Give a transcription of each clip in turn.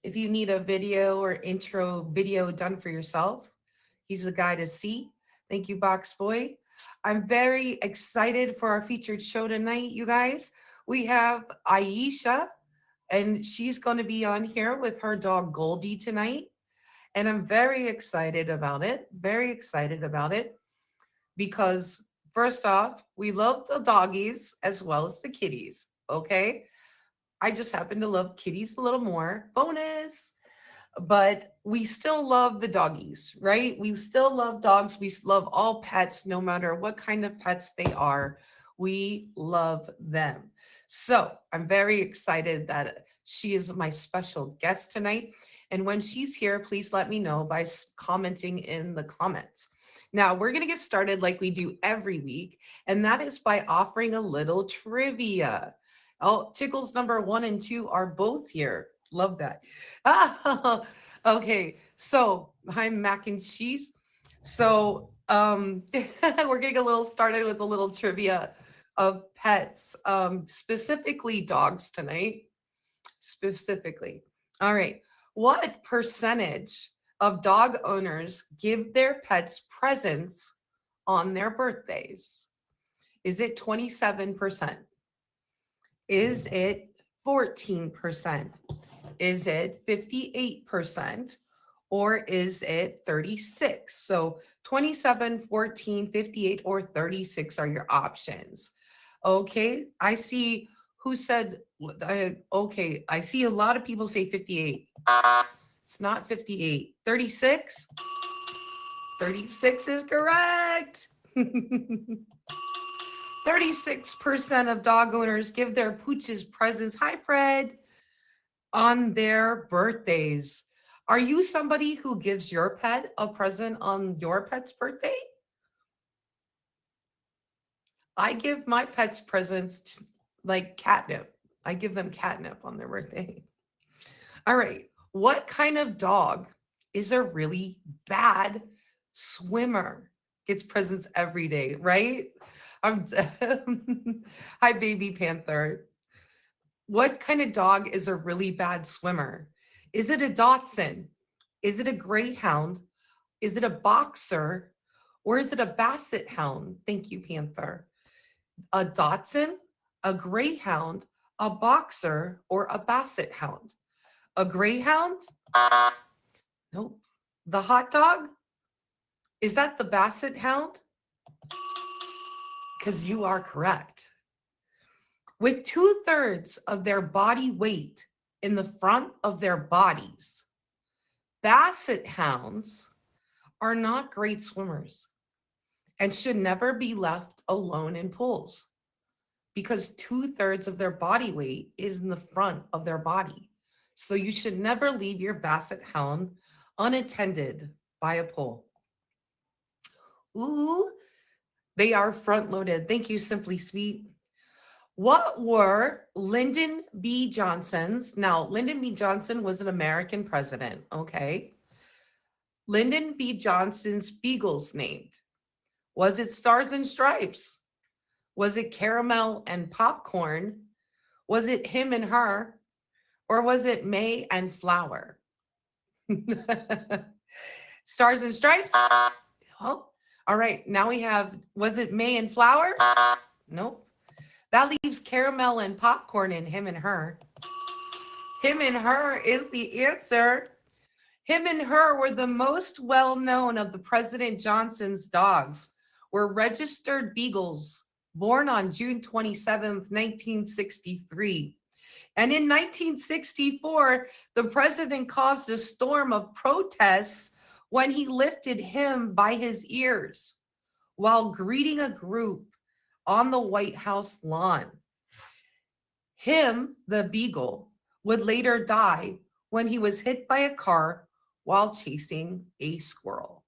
If you need a video or intro video done for yourself, he's the guy to see. Thank you, Box Boy. I'm very excited for our featured show tonight, you guys. We have Aisha, and she's going to be on here with her dog Goldie tonight. And I'm very excited about it. Very excited about it because, first off, we love the doggies as well as the kitties. Okay. I just happen to love kitties a little more. Bonus. But we still love the doggies, right? We still love dogs. We love all pets, no matter what kind of pets they are. We love them. So I'm very excited that she is my special guest tonight. And when she's here, please let me know by commenting in the comments. Now, we're going to get started like we do every week, and that is by offering a little trivia. Oh, Tickles number 1 and 2 are both here. Love that. Ah, okay. So hi, mac and cheese. So we're getting a little started with a little trivia of pets, specifically dogs tonight. Specifically. All right. What percentage of dog owners give their pets presents on their birthdays? Is it 27%? Is it 14%? Is it 58%? Or is it 36? So 27, 14, 58, or 36 are your options. Okay, I see who said, okay, I see a lot of people say 58. It's not 58. 36? 36 is correct. 36% of dog owners give their pooches presents. Hi, Fred. On their birthdays. Are you somebody who gives your pet a present on your pet's birthday? I give my pets presents like catnip. I give them catnip on their birthday. All right. What kind of dog is a really bad swimmer? Gets presents every day, right? Hi, baby panther. What kind of dog is a really bad swimmer? Is it a Dachshund? Is it a Greyhound? Is it a Boxer? Or is it a Basset Hound? Thank you, Panther. A Dachshund, a Greyhound, a Boxer, or a Basset Hound? A Greyhound? Nope. The hot dog? Is that the Basset Hound? Because you are correct. With 2/3 of their body weight in the front of their bodies, Basset Hounds are not great swimmers and should never be left alone in pools because 2/3 of their body weight is in the front of their body. So you should never leave your Basset Hound unattended by a pool. Ooh, they are front loaded. Thank you, Simply Sweet. What were Lyndon B. Johnson's? Now, Lyndon B. Johnson was an American president, okay? Lyndon B. Johnson's beagles named. Was it Stars and Stripes? Was it Caramel and Popcorn? Was it Him and Her? Or was it May and Flower? Stars and Stripes? Oh, all right. Now we have, was it May and Flower? Nope. That leaves Caramel and Popcorn in Him and Her. Him and Her is the answer. Him and Her were the most well-known of the President Johnson's dogs, were registered beagles born on June 27th, 1963. And in 1964, the president caused a storm of protests when he lifted Him by his ears while greeting a group on the White House lawn. Him, the beagle, would later die when he was hit by a car while chasing a squirrel.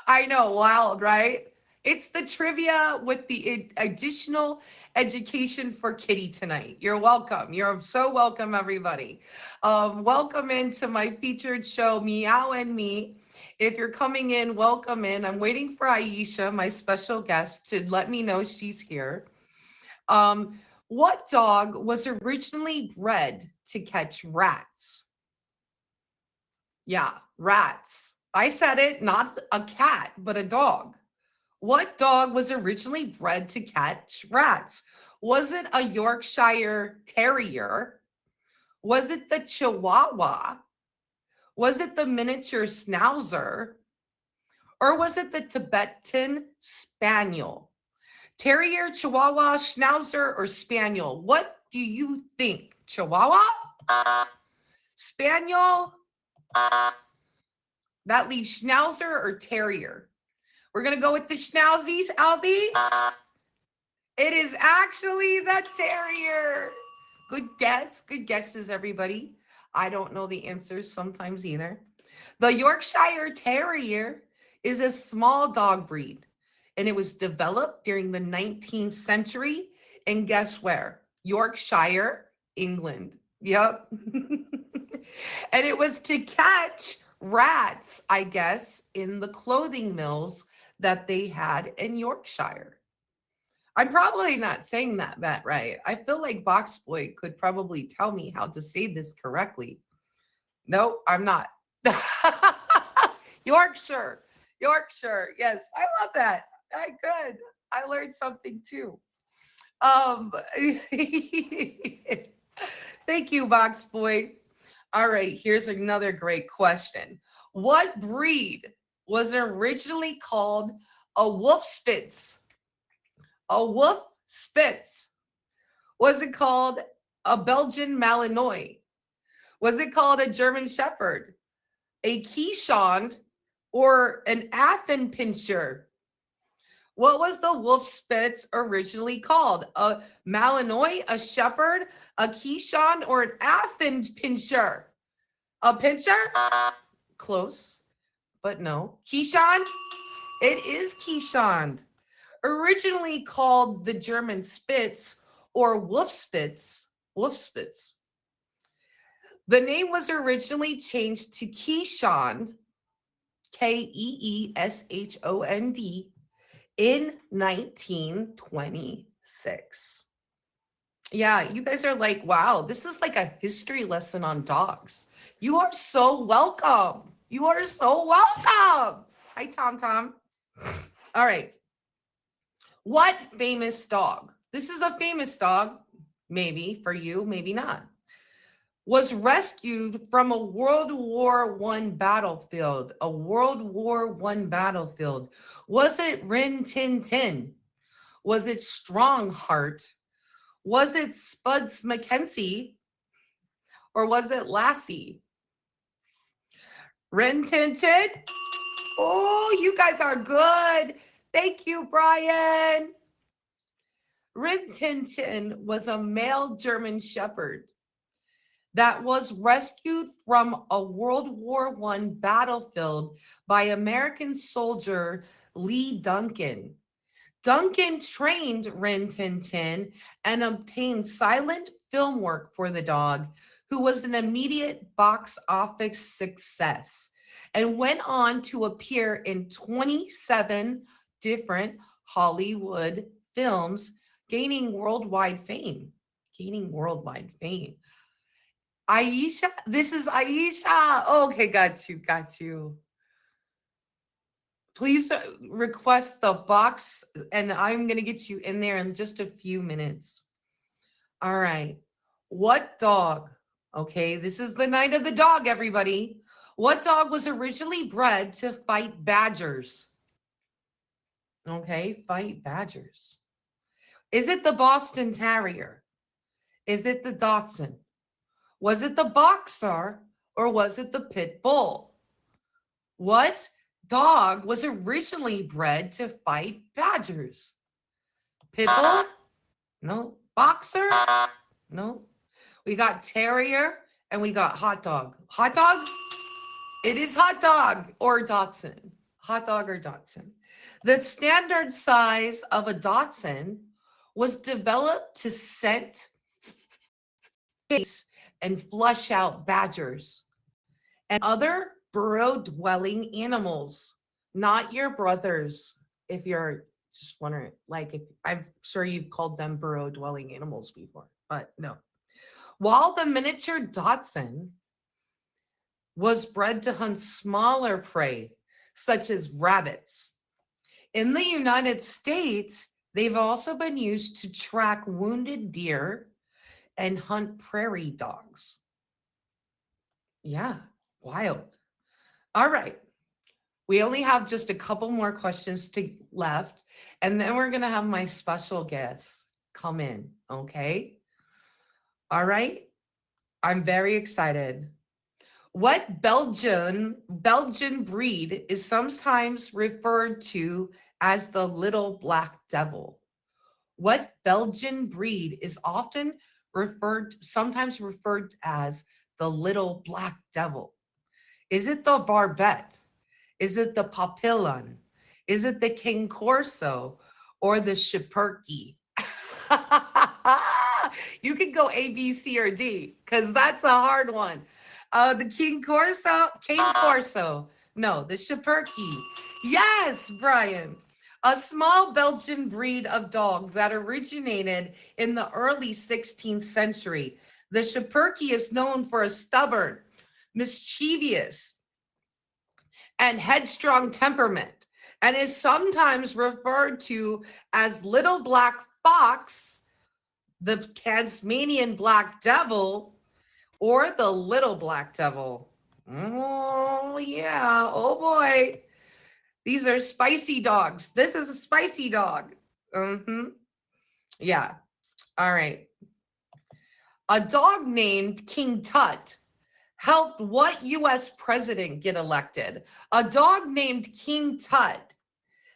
I know, wild, right? It's the trivia with the additional education for Kitty tonight. You're welcome. You're so welcome, everybody. Welcome into my featured show, Meow and Me. If you're coming in, welcome in. I'm waiting for Aisha, my special guest, to let me know she's here. What dog was originally bred to catch rats? Yeah, rats. I said it, not a cat, but a dog. What dog was originally bred to catch rats? Was it a Yorkshire Terrier? Was it the Chihuahua? Was it the miniature Schnauzer? Or was it the Tibetan Spaniel? Terrier, Chihuahua, Schnauzer, or Spaniel? What do you think? Chihuahua? Spaniel? That leaves Schnauzer or Terrier. We're going to go with the Schnauzies, Albie. It is actually the Terrier. Good guess. Good guesses, everybody. I don't know the answers sometimes either. The Yorkshire Terrier is a small dog breed, and it was developed during the 19th century. And guess where? Yorkshire, England. Yep. And it was to catch rats, I guess, in the clothing mills that they had in Yorkshire. I'm probably not saying that right. I feel like Box Boy could probably tell me how to say this correctly. No, I'm not. Yorkshire. Yorkshire. Yes, I love that. I could. I learned something too. Thank you, Box Boy. All right, here's another great question. What breed was originally called a wolf spitz? A wolf spitz. Was it called a Belgian Malinois? Was it called a German Shepherd, a Keeshond, or an Affenpinscher? What was the wolf spitz originally called? A Malinois, a Shepherd, a Keeshond, or an Affenpinscher? A pincher? Close, but no. Keeshond? It is Keeshond. Originally called the German Spitz or Wolfspitz. Wolfspitz. The name was originally changed to Keeshond, Keeshond, in 1926. Yeah, you guys are like, wow, this is like a history lesson on dogs. You are so welcome. You are so welcome. Hi, Tom Tom. All right. What famous dog? This is a famous dog, maybe for you, maybe not. Was rescued from a World War I battlefield. A World War I battlefield. Was it Rin Tin Tin? Was it Strongheart? Was it Spuds McKenzie? Or was it Lassie? Rin Tin Tin? Oh, you guys are good. Thank you, Brian. Rin Tin Tin was a male German Shepherd that was rescued from a World War I battlefield by American soldier Lee Duncan. Duncan trained Rin Tin Tin and obtained silent film work for the dog, who was an immediate box office success and went on to appear in 27 different Hollywood films, gaining worldwide fame. Aisha, this is Aisha. Okay, got you. Please request the box, and I'm going to get you in there in just a few minutes. All right. What dog? Okay, this is the night of the dog, everybody. What dog was originally bred to fight badgers? Okay, fight badgers. Is it the Boston Terrier? Is it the Dachshund? Was it the Boxer, or was it the Pit Bull? What dog was originally bred to fight badgers? Pit Bull? No. Boxer? No. We got Terrier and we got Hot Dog. Hot Dog? It is Hot Dog or Dachshund. Hot Dog or Dachshund. The standard size of a Dachshund was developed to scent, chase, and flush out badgers and other burrow-dwelling animals, not your brothers if you're Just wondering, like, if I'm sure you've called them burrow dwelling animals before, but no. While the miniature Dachshund was bred to hunt smaller prey, such as rabbits, in the United States, they've also been used to track wounded deer and hunt prairie dogs. Yeah, wild. All right. We only have just a couple more questions to left, and then we're gonna have my special guests come in. Okay. All right. I'm very excited. What Belgian breed is sometimes referred to as the little black devil? What Belgian breed is often sometimes referred as the little black devil? Is it the Barbette? Is it the Papillon? Is it the King Corso or the Schipperke? You can go A, B, C, or D because that's a hard one. The King Corso. No, the Schipperke. Yes, Brian. A small Belgian breed of dog that originated in the early 16th century. The Schipperke is known for a stubborn, mischievous, and headstrong temperament, and is sometimes referred to as Little Black Fox, the Tasmanian Black Devil, or the Little Black Devil. Oh, yeah. Oh, boy. These are spicy dogs. This is a spicy dog. Mm-hmm. Yeah. All right. A dog named King Tut helped what U.S. president get elected? A dog named King Tut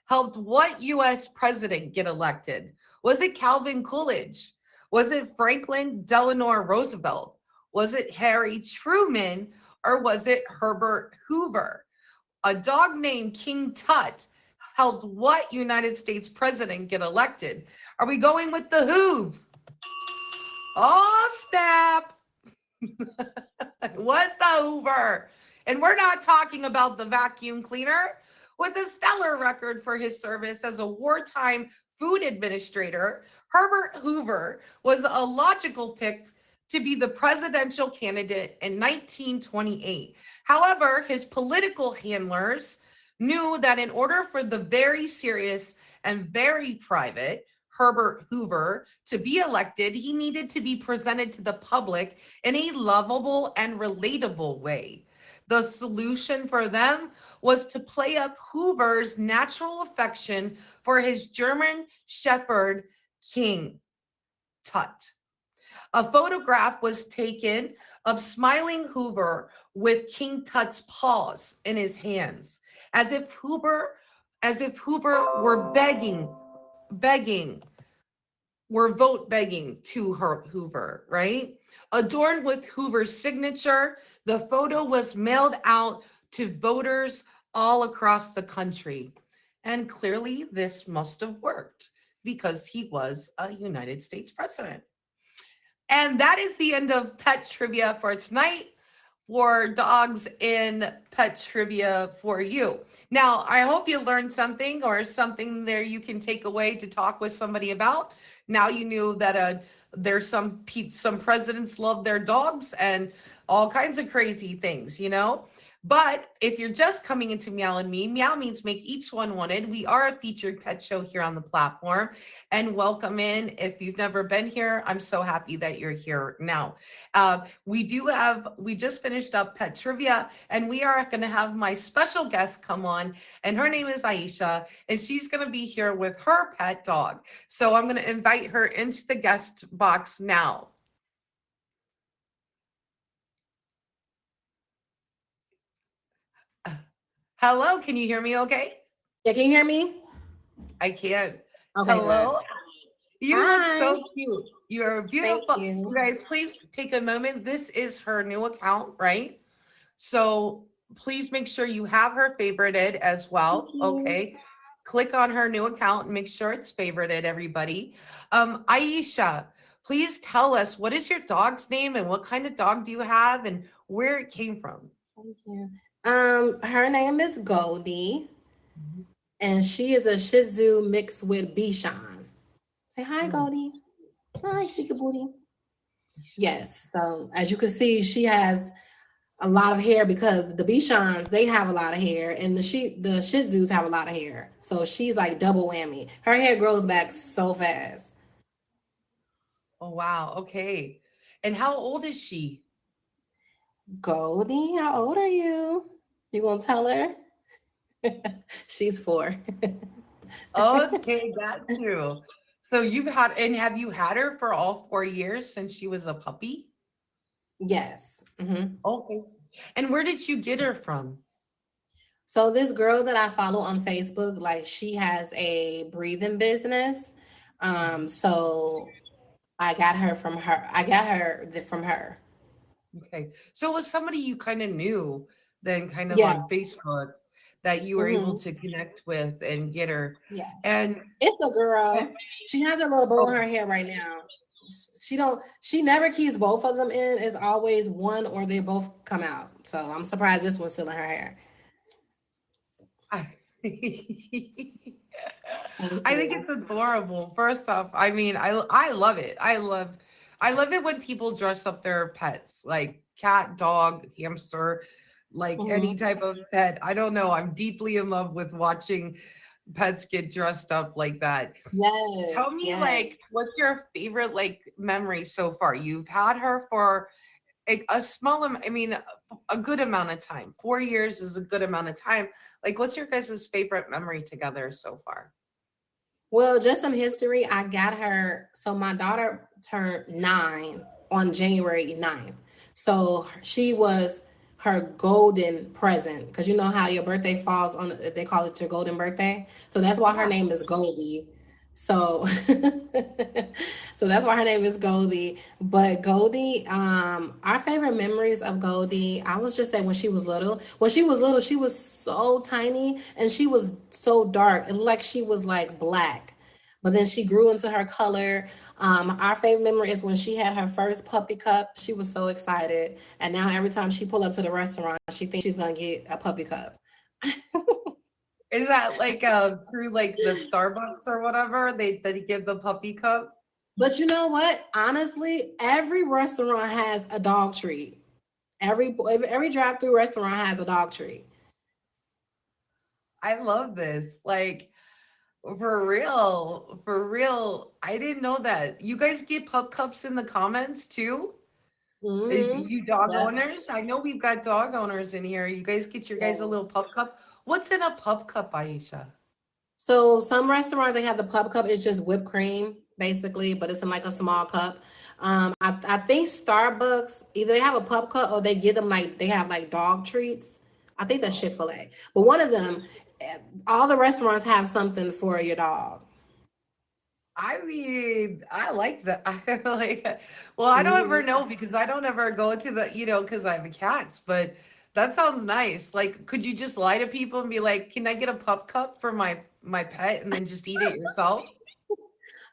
helped what U.S. president get elected? Was it Calvin Coolidge? Was it Franklin Delano Roosevelt? Was it Harry Truman? Or was it Herbert Hoover? A dog named King Tut helped what United States president get elected? Are we going with the Hoove? Oh, snap. Was the Hoover. And we're not talking about the vacuum cleaner. With a stellar record for his service as a wartime food administrator, Herbert Hoover was a logical pick to be the presidential candidate in 1928. However, his political handlers knew that in order for the very serious and very private Herbert Hoover to be elected, he needed to be presented to the public in a lovable and relatable way. The solution for them was to play up Hoover's natural affection for his German Shepherd, King Tut. A photograph was taken of smiling Hoover with King Tut's paws in his hands, as if Hoover were begging, were vote begging to Hoover, right? Adorned with Hoover's signature, the photo was mailed out to voters all across the country. And clearly, this must have worked because he was a United States president. And that is the end of pet trivia for tonight, for dogs in pet trivia for you. Now, I hope you learned something or something there you can take away to talk with somebody about. Now you knew that there's some presidents love their dogs and all kinds of crazy things, you know. But if you're just coming into Meow and Me, Meow means make each one wanted. We are a featured pet show here on the platform, and welcome in. If you've never been here, I'm so happy that you're here now. We just finished up pet trivia, and we are going to have my special guest come on, and her name is Aisha, and she's going to be here with her pet dog. So I'm going to invite her into the guest box now. Hello, can you hear me okay? Yeah, can you hear me? I can. Okay, Hello. good. You look Hi. so cute. You're Thank beautiful. you. You guys, please take a moment. This is her new account, right? So please make sure you have her favorited as Thank well. you. Okay. Click on her new account and make sure it's favorited, everybody. Aisha, please tell us, what is your dog's name and what kind of dog do you have and where it came from? Thank you. Her name is Goldie, and she is a Shih Tzu mixed with Bichon. Say hi, Ooh, Goldie. Hi, Sika Booty. Ishan. Yes. So as you can see, she has a lot of hair because the Bichons they have a lot of hair, and the Shih Tzus have a lot of hair. So she's like double whammy. Her hair grows back so fast. Oh wow. Okay. And how old is she? Goldie, how old are you? You gonna tell her? She's 4. Okay, got you. So you've had, and have you had her for all 4 years since she was a puppy? Yes. Hmm. Okay. And where did you get her from? So this girl that I follow on Facebook, like she has a breathing business. So I got her from her. I got her from her. Okay. So it was somebody you kind of knew then kind of Yeah. on Facebook that you were able Hmm. to connect with and get her. Yeah. And It's a eh, girl. She has a little bow in oh, her hair right now. She don't. She never keeps both of them in. It's always one or they both come out. So I'm surprised this one's still in her hair. I, Thank I think you. it's adorable. First off, I mean, I love it. I love it when people dress up their pets, like cat, dog, hamster, like any Hmm. type of pet. I don't know. I'm deeply in love with watching pets get dressed up like that. Tell Yes. me, Yes. like, what's your favorite like memory so far? You've had her for a small I mean, a good amount of time. 4 years is a good amount of time. Like, what's your guys' favorite memory together so far? Well, just some history. I got her. So my daughter turned 9 on January 9th. So she was her golden present because you know how your birthday falls on, they call it your golden birthday. So that's why her Yeah. name is Goldie. So so that's why her name is Goldie. But Goldie, our favorite memories of Goldie, I was just saying when she was little. When she was little, she was so tiny and she was so dark. It looked like she was like black. But then she grew into her color. Our favorite memory is when she had her first puppy cup. She was so excited. And now every time she pull up to the restaurant, she thinks she's gonna get a puppy cup. Is that like through like the Starbucks or whatever? They give the puppy cup? But you know what? Honestly, every restaurant has a dog treat. Every drive-through restaurant has a dog treat. I love this. Like, for real. For real. I didn't know that. You guys get pup cups in the comments too? Hmm. You dog Yep. owners? I know we've got dog owners in here. You guys get your guys a Yeah. little pup cup. What's in a pup cup, Aisha? So some restaurants they have the pub cup. It's just whipped cream basically, but it's in like a small cup. I think Starbucks either they have a pub cup or they give them like they have like dog treats. I think that's Chick-fil-A, but one of them, all the restaurants have something for your dog. I mean, I like that. I like it. Well, I don't ever Hmm. know because I don't ever go to the, because I have cats, but that sounds nice. Like, could you just lie to people and be like, "Can I get a pup cup for my pet?" and then just eat it yourself?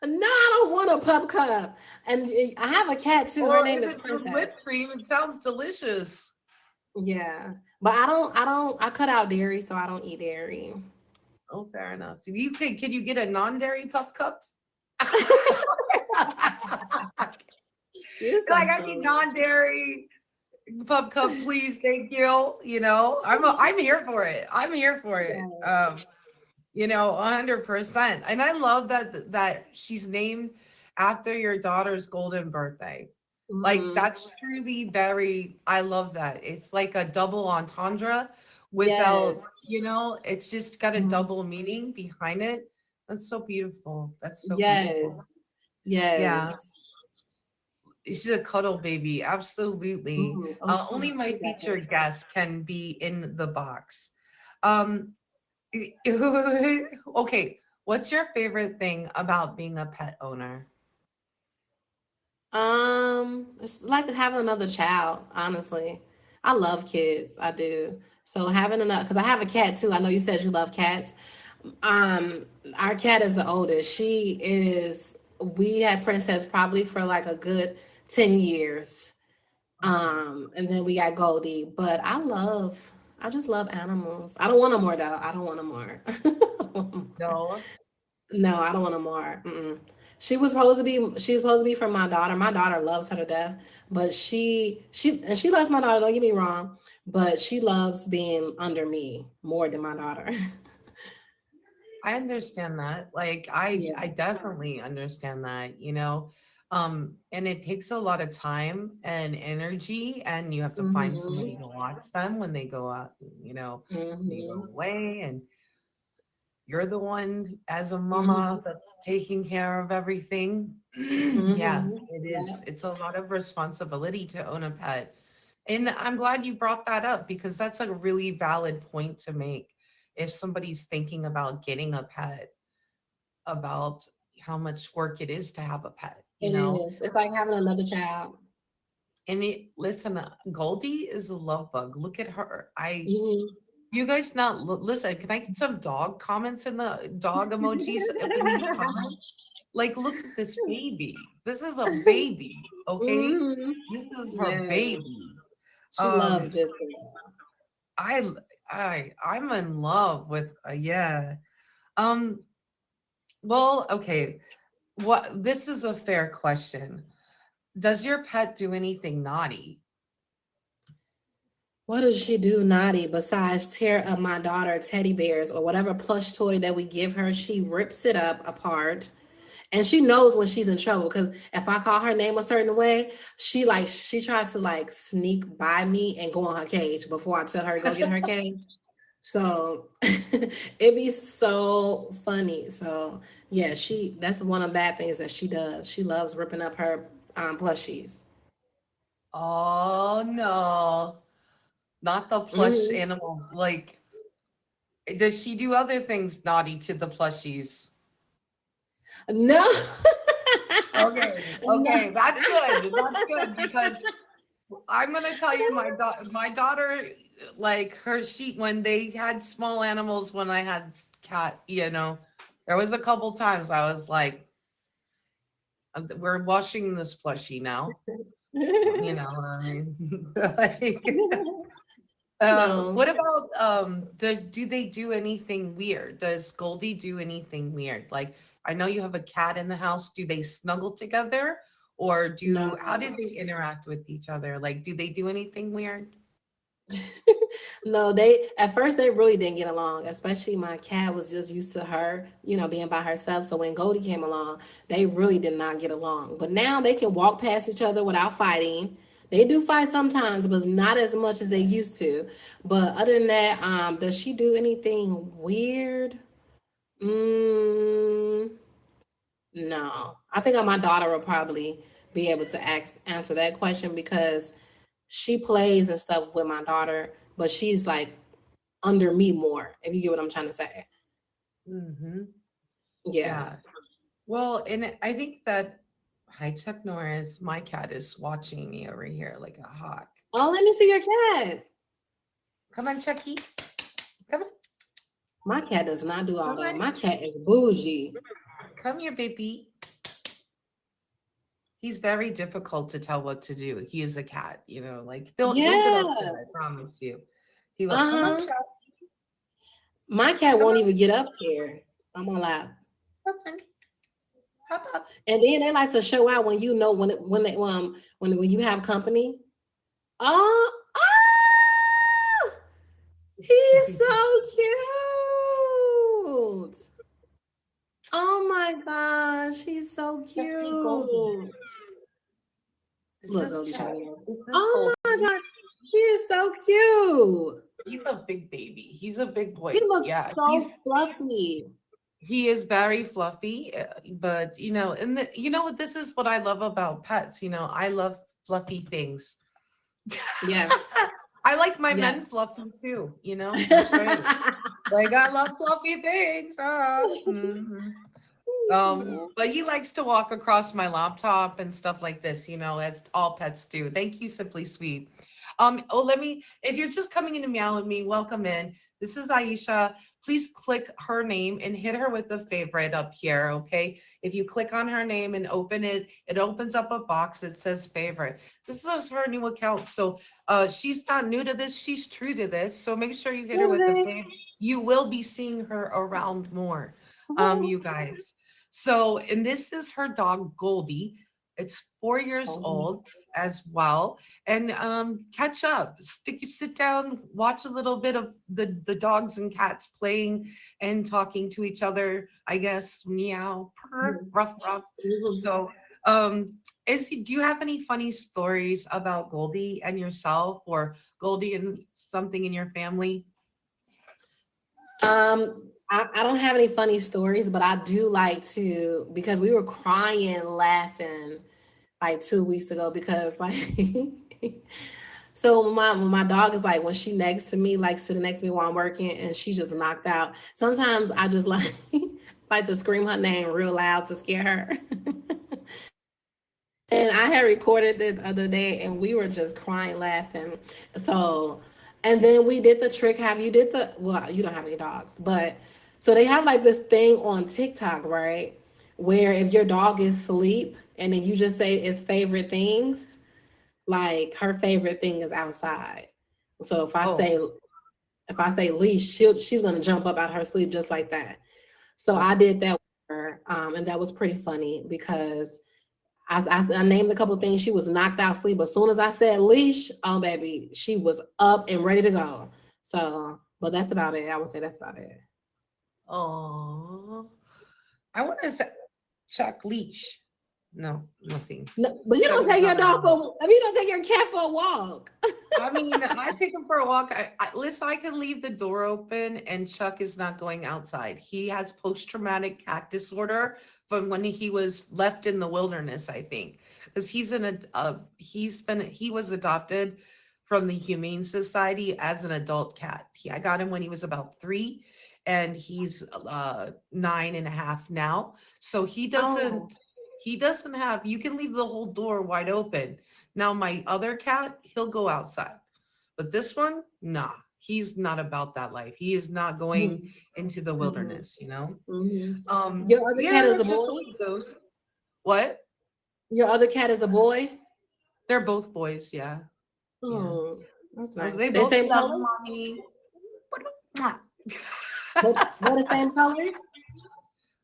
No, I don't want a pub cup. And I have a cat too. Her Well, name if is it's with Princess. whipped cream, it sounds delicious. Yeah, but I cut out dairy, so I don't eat dairy. Oh, fair enough. You can you get a non-dairy pup cup? You're so Like, I need silly. non-dairy pup cup, please, thank you. I'm here for it. I'm here for it. Yeah. 100%. And I love that she's named after your daughter's golden birthday. Like, Hmm. that's truly very, I love that. It's like a double entendre Yes. without, it's just got a Mhm. double meaning behind it. That's so beautiful. That's so Yes. beautiful. Yeah. Yes. She's a cuddle baby. Absolutely. Mhm. Oh, Only my she got that. featured guest can be in the box. Um, okay. What's your favorite thing about being a pet owner? It's like having another child, honestly. I love kids. I do. So having another, because I have a cat too. I know you said you love cats. Um, our cat is the oldest. We had Princess probably for like a good 10 years. Okay. And then we got Goldie. But I love I just love animals. I don't want no more though. I don't want no more. No, No, I don't want no more. Mm-mm. She's supposed to be from my daughter. My daughter loves her to death, but she loves my daughter. Don't get me wrong, but she loves being under me more than my daughter. I understand that. Like I Yeah. definitely understand that, you know. And it takes a lot of time and energy, and you have to find somebody Mhm. to watch them when they go out, you know, they go Mhm. away, and you're the one as a mama Mhm. that's taking care of everything. Yeah, Mhm. it is. Yeah. It's a lot of responsibility to own a pet. And I'm glad you brought that up because that's a really valid point to make. If somebody's thinking about getting a pet, about how much work it is to have a pet, you It know? is. It's like having another child. And listen, Goldie is a love bug. Look at her. Mhm. You guys not listen. Can I get some dog comments in the dog emojis up in these comments? Like, look at this baby. This is a baby, okay? Mhm. This is her Yeah. baby. She loves Um, this girl. I, I'm in love with, yeah. Um, well, okay. What? This is a fair question. Does your pet do anything naughty? What does she do naughty besides tear up my daughter teddy bears or whatever plush toy that we give her? She rips it up apart. And she knows when she's in trouble because if I call her name a certain way, she tries to like sneak by me and go on her cage before I tell her to go get her cage. So it'd be so funny. So yeah, that's one of the bad things that she does. She loves ripping up her plushies. Oh no, not the plush Hmm. animals. Like, does she do other things naughty to the plushies? No. Okay, No. okay, that's good. That's good because I'm gonna tell you, my daughter, like her, she when they had small animals, when I had cat, you know, there was a couple times I was like, we're washing this plushie now. You know what I mean? Like, No, what about do they do anything weird? Does Goldie do anything weird? Like I know you have a cat in the house. Do they snuggle together or do how no. do they interact with each other? Like do they do anything weird? No, they at first they really didn't get along, especially my cat was just used to her, being by herself. So when Goldie came along, they really did not get along. But now they can walk past each other without fighting. They do fight sometimes, but not as much as they used to. But other than that, does she do anything weird? Mm, no. I think my daughter will probably be able to answer that question because she plays and stuff with my daughter, but she's like under me more, if you get what I'm trying to say. Mm-hmm. Yeah. Yeah. Well, and I think that hi Chuck Norris, my cat is watching me over here like a hawk. Oh, let me see your cat. Come on, Chucky. Come on. My cat does not do all Come that. on. My cat is bougie. Come here, baby. He's very difficult to tell what to do. He is a cat, you know, like he'll get up Yeah. there, I promise you. He will come on, Uh-huh. Chuck. My cat Come won't on, even get up here on my lap. come on. Hop up. And then they like to show out when when you have company. Oh, oh, he's so cute. Oh my gosh, he's so Chucky Goldie. cute. This Look, is Goldie Chuck. trying to. This is Oh my Goldie. gosh, he is so cute. He's a big baby. He's a big He boy. looks Yeah, so fluffy. he is very fluffy, but you know, and you know what? This is what I love about pets. You know, I love fluffy things. Yeah, I like my yeah. men fluffy too. You know, just saying. Like I love fluffy things. Mhm. But he likes to walk across my laptop and stuff like this, as all pets do. Thank you, Simply Sweet. If you're just coming into Meow and Me, welcome in. This is Aisha. Please click her name and hit her with a favorite up here, okay? If you click on her name and open it, it opens up a box that says favorite. This is her new account. So she's not new to this, she's true to this. So make sure you hit her with the favorite. You will be seeing her around more, you guys. So, and this is her dog Goldie. It's 4 years old as well. And catch up, sit down, watch a little bit of the dogs and cats playing and talking to each other. I guess meow, purr, rough, rough. So, do you have any funny stories about Goldie and yourself, or Goldie and something in your family? I don't have any funny stories, but I do like to, because we were crying, laughing like 2 weeks ago because like so when my dog is like, when she next to me, like sitting next to me while I'm working and she just knocked out. Sometimes I just like like to scream her name real loud to scare her. And I had recorded it the other day and we were just crying, laughing. So, and then we did the trick. Have you did the, well, you don't have any dogs, but so they have like this thing on TikTok, right? Where if your dog is asleep and then you just say its favorite things, like her favorite thing is outside. So Oh, if I say leash, she's gonna jump up out of her sleep just like that. So I oh. did that with her, and that was pretty funny because I named a couple of things. She was knocked out sleep. As soon as I said leash, oh baby, she was up and ready to go. So, but that's about it. I would say that's about it. Oh, I want to say Chuck Leash. No, nothing. No, but you Chuck don't is take your not dog around. for. I mean, you don't take your cat for a walk. I mean, I take him for a walk. Listen, I can leave the door open, and Chuck is not going outside. He has post-traumatic cat disorder from when he was left in the wilderness, I think, because he was adopted from the Humane Society as an adult cat. I got him when he was about 3, and he's 9.5 now. So Oh. he doesn't have. You can leave the whole door wide open. Now, my other cat, he'll go outside. But this one, nah, he's not about that life. He is not going Mm-hmm. into the wilderness. Mm-hmm. Your other cat Yeah, is a that's just boy. the way it goes. What? Your other cat is a boy. They're both boys, yeah. Yeah. Oh, that's Oh, nice. they They both same love color. mommy. They the same color.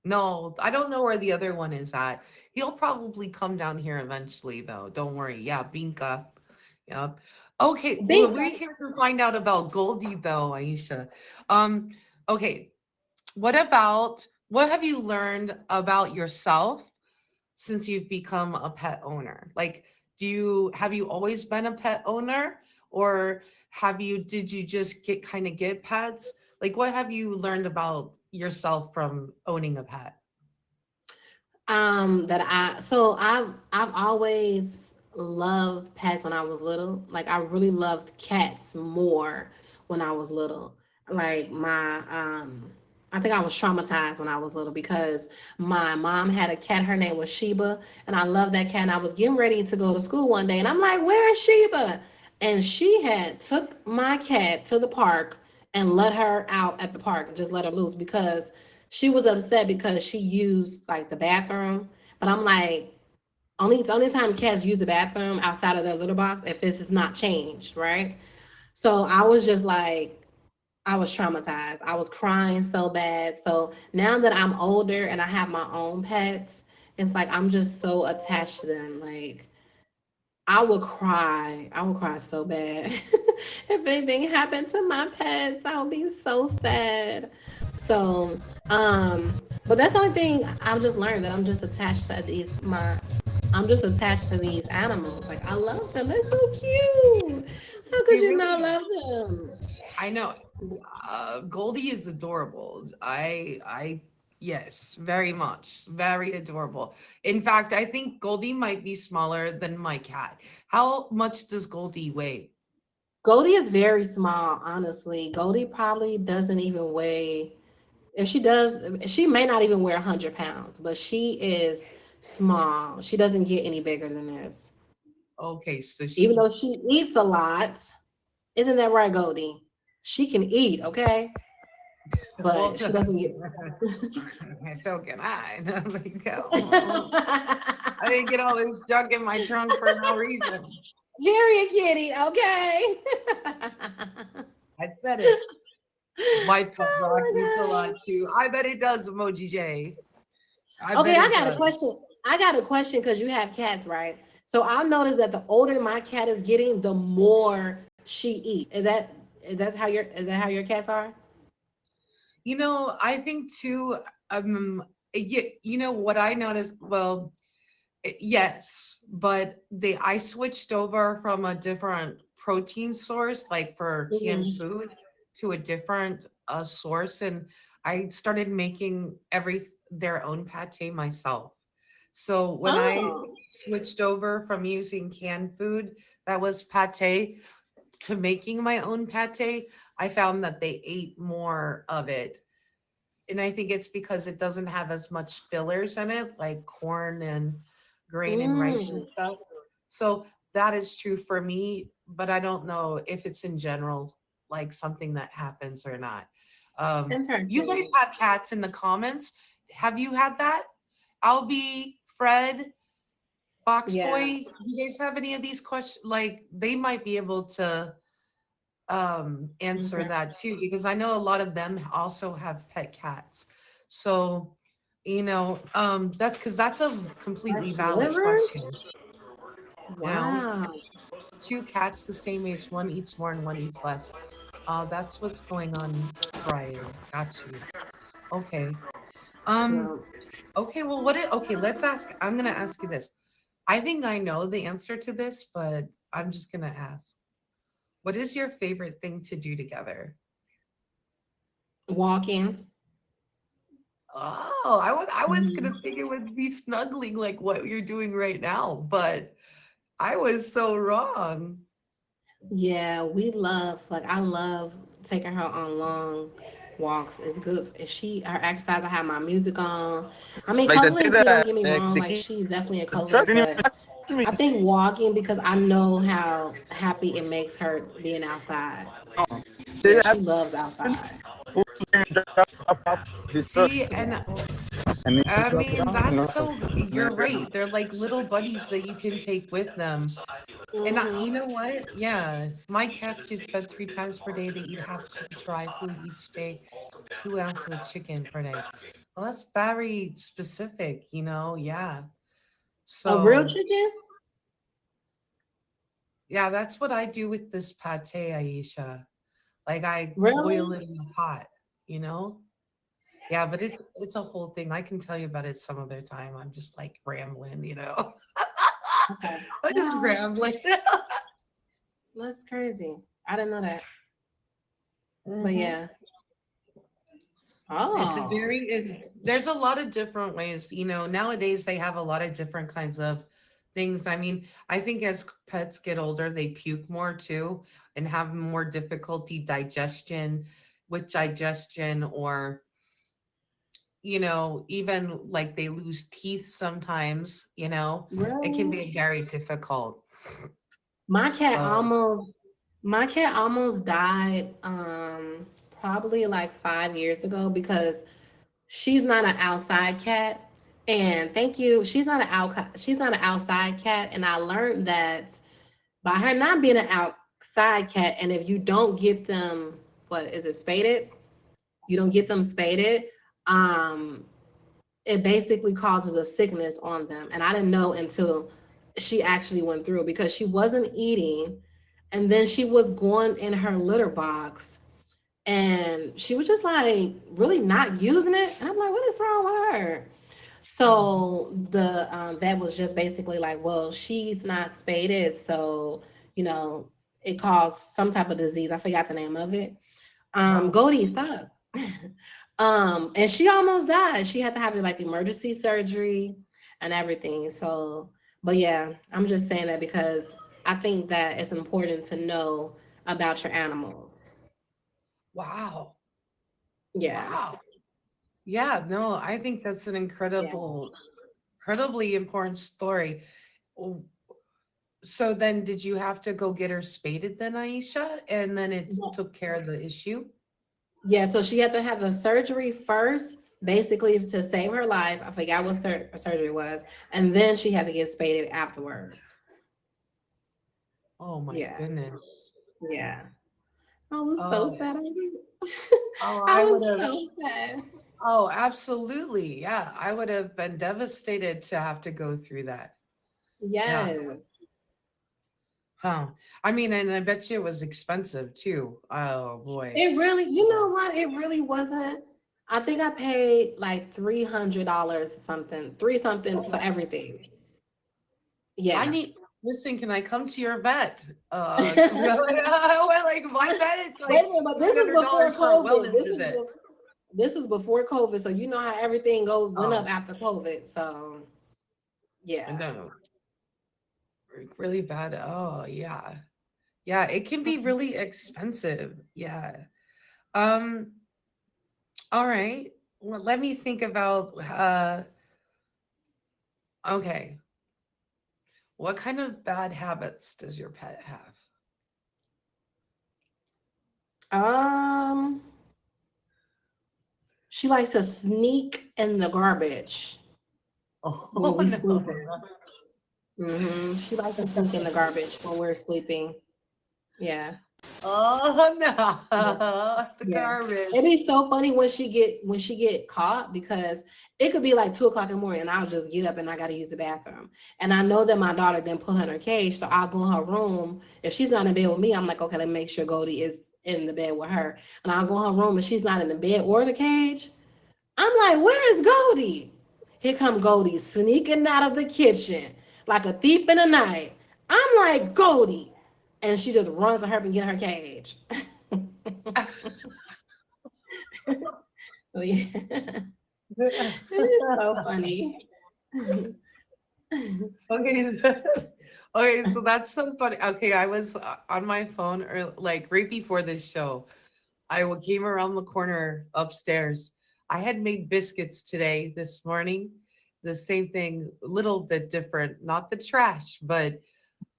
No, I don't know where the other one is at. He'll probably come down here eventually, though. Don't worry. Yeah, Binka. Yep. Okay, well, Bink. we're here to find out about Goldie, though, Aisha. Um, okay, what have you learned about yourself since you've become a pet owner? Like, have you always been a pet owner, or did you just get pets? Like, what have you learned about yourself from owning a pet? That I so I've always loved pets when I was little. Like I really loved cats more when I was little. Like my I think I was traumatized when I was little because my mom had a cat. Her name was Sheba, and I loved that cat. And I was getting ready to go to school one day, and I'm like, "Where is Sheba?" And she had took my cat to the park and let her out at the park and just let her loose because she was upset because she used like the bathroom. But I'm like, only time cats use the bathroom outside of their litter box if it's not changed, right? So I was just like, I was traumatized. I was crying so bad. So now that I'm older and I have my own pets, it's like I'm just so attached to them. Like I would cry. I would cry so bad. If anything happened to my pets, I would be so sad. So, but that's the only thing I've just learned that I'm just attached to I'm just attached to these animals. Like I love them. They're so cute. How could They you not really love them? I know. Goldie is adorable. Yes, very much. Very adorable. In fact, I think Goldie might be smaller than my cat. How much does Goldie weigh? Goldie is very small, honestly. Goldie probably doesn't even weigh. If she does, she may not even weigh 100 pounds, but she is small. She doesn't get any bigger than this. Okay, so Even she though she eats a lot. Isn't that right, Goldie? She can eat, okay? well But she doesn't get. so can I. Like, I didn't get all this junk in my trunk for no reason. Period, kitty, okay? I said it. My pet rock eats a Oh lot too. I bet it does, Emoji J. I my God. Okay, bet I it got a does. question. I got a question because you have cats, right? So I've noticed that the older my cat is getting, the more she eats. Is that how your cats are? I think too, what I noticed, well, yes, but I switched over from a different protein source, like for canned Mhm. food, to a different source, and I started making their own pate myself. So when I Oh. switched over from using canned food that was pate to making my own pate, I found that they ate more of it. And I think it's because it doesn't have as much fillers in it, like corn and grain and rice and Mm. stuff. So that is true for me, but I don't know if it's in general like something that happens or not. You guys Interesting. have cats in the comments. Have you had that? Albie, Fred, Box Yeah. Boy, you guys have any of these questions? Like they might be able to answer Okay. that too, because I know a lot of them also have pet cats. So, that's because that's a completely Fresh valid liver? question. You know, Wow. two cats the same age, one eats more and one eats less. That's what's going on, Brian. Got you. Okay. Um, Well, okay, well, okay, I'm gonna ask you this. I think I know the answer to this, but I'm just gonna ask. What is your favorite thing to do together? walking. Oh, I was gonna Mhm. think it would be snuggling like what you're doing right now, but I was so wrong. Yeah, I love taking her on long walks. It's good. Her exercise, I have my music on. I mean, Like they say cuddling too, don't that get me wrong. the Like, key she's definitely a to the cuddler, church didn't even but ask me. I think walking because I know how happy it makes her being outside. They Yeah, she happened loves outside. and drop off his truck, See, and and then he I dropped it mean, off. you're right. They're like little buddies that you can take with them. And you Hmm. know what? Yeah, my cats get fed 3 times per day. They eat half cup of dry food each day, 2 ounces of chicken per day. Well, that's very specific. Yeah. A real So chicken? yeah, that's what I do with this pate, Aisha. Like I boil Really? it in the pot, you know? Yeah, but it's a whole thing. I can tell you about it some other time. I'm just like rambling. Okay. I'm just Wow, rambling. that's crazy. I didn't know that. But Hmm. yeah. It's a Oh. very there's a lot of different ways. Nowadays they have a lot of different kinds of things. I mean, I think as pets get older, they puke more too and have more difficulty digestion or even like they lose teeth sometimes. It can Really? be very difficult. My cat So, almost my cat almost died probably like 5 years ago because she's not an outside cat. And thank you. She's not an outside cat. And I learned that by her not being an outside cat, and if you don't get them, what is it, spaded? You don't get them spaded, um, it basically causes a sickness on them. And I didn't know until she actually went through because she wasn't eating and then she was going in her litter box and she was just like really not using it. And I'm like, what is wrong with her? mhm. So the vet was just basically like, well, she's not spaded. So, you know, it caused some type of disease. I forgot the name of it. Wow. Goldie, stop. And she almost died. She had to have like emergency surgery and everything. So, but yeah, I'm just saying that because I think that it's important to know about your animals. Wow. Yeah. Wow. Yeah, no, I think that's an Yeah. incredibly important story. Oh, so then did you have to go get her spaded then, Aisha? And then it took care of the issue? Yeah, so she had to have the surgery first, basically to save her life. I forgot what surgery was, and then she had to get spaded afterwards. Oh my Yeah, goodness. yeah. I was so Oh, sad. oh, I I would was have. so sad. Oh, absolutely. Yeah, I would have been devastated to have to go through that. Yeah. Yes, Huh. I mean, and I bet you it was expensive too. Oh boy. it really. You know what? It really wasn't. I think I paid like $300 something, three something Oh, for that's. everything. I Yeah. need. Listen, can I come to your vet? Well, like my vet, it's Wait a like minute, but three this is hundred before dollars for a COVID. wellness visit. This was before COVID, so you know how everything went Oh, up after COVID. So and yeah. then really bad. Oh yeah, yeah. It can be really expensive. Yeah. Um. All right. Well, let me think about. Okay. What kind of bad habits does your pet have? Um, she likes to sneak in the garbage when Oh we no. sleeping. She likes to sneak in the garbage when we're sleeping. Yeah. Oh Yeah. no. The Yeah. garbage. It'd be so funny when she get caught because it could be like 2 o'clock in the morning and I'll just get up and I gotta use the bathroom. And I know that my daughter didn't put her in her cage, so I'll go in her room. If she's not in bed with me, I'm like, okay, let me make sure Goldie is in the bed with her. And I'll go in her room and she's not in the bed or the cage. I'm like, where is Goldie? Here come Goldie sneaking out of the kitchen like a thief in the night. I'm like, Goldie. And she just runs to her and get in her cage. Yeah. It's so funny. Okay. Okay, so that's so funny. Okay, I was on my phone or like right before this show. Came around the corner upstairs. I had made biscuits today this morning. The same thing, a little bit different. Not the trash, but